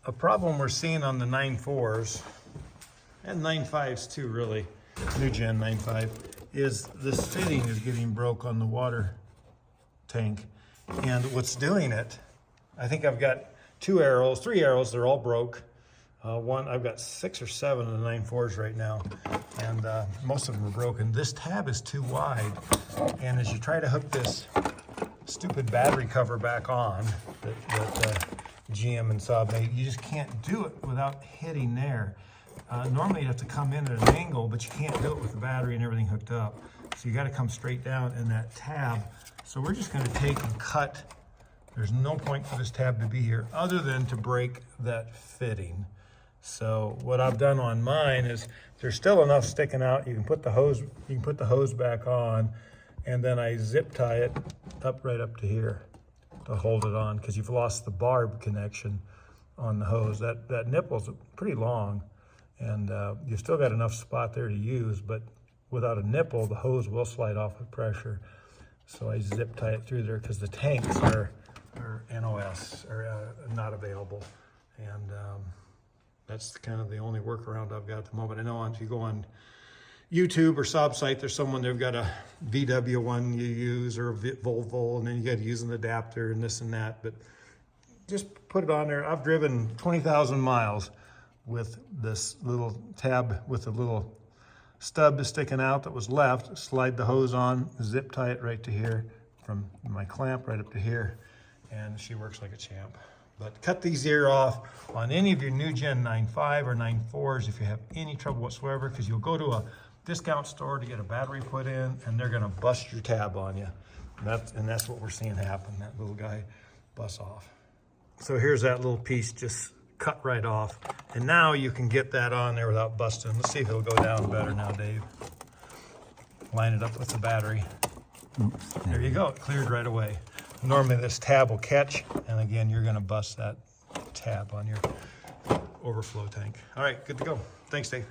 a problem we're seeing on the 9.4s and 9.5s too, really, new gen 9.5, is this fitting is getting broke on the water tank. And what's doing it, I think I've got three arrows, they're all broke. I've got 6 or 7 of the 9.4s right now, and most of them are broken. This tab is too wide, and as you try to hook this stupid battery cover back on that GM and Saab made, you just can't do it without hitting there. Normally you have to come in at an angle, but you can't do it with the battery and everything hooked up. So you got to come straight down in that tab. So we're just going to take and cut. There's no point for this tab to be here other than to break that fitting. So what I've done on mine is there's still enough sticking out. You can put the hose back on, and then I zip tie it right up to here to hold it on, because you've lost the barb connection on the hose. That nipple's pretty long, and you've still got enough spot there to use, but without a nipple, the hose will slide off with pressure. So I zip tie it through there because the tanks are NOS, are not available. And that's kind of the only workaround I've got at the moment. I know if you go on YouTube or Saab site, there's someone, they've got a VW one you use or a Volvo, and then you got to use an adapter and this and that. But just put it on there. I've driven 20,000 miles with this little tab with a little stub sticking out that was left. Slide the hose on, zip tie it right to here, from my clamp right up to here, and she works like a champ. But cut these ear off on any of your new gen 9.5 or 9.4s if you have any trouble whatsoever, because you'll go to a discount store to get a battery put in and they're gonna bust your tab on you. And that's what we're seeing happen. That little guy busts off. So here's that little piece just cut right off. And now you can get that on there without busting. Let's see if it'll go down better now, Dave. Line it up with the battery. Oops. There you go, it cleared right away. Normally this tab will catch, and again, you're gonna bust that tab on your overflow tank. All right, good to go. Thanks, Dave.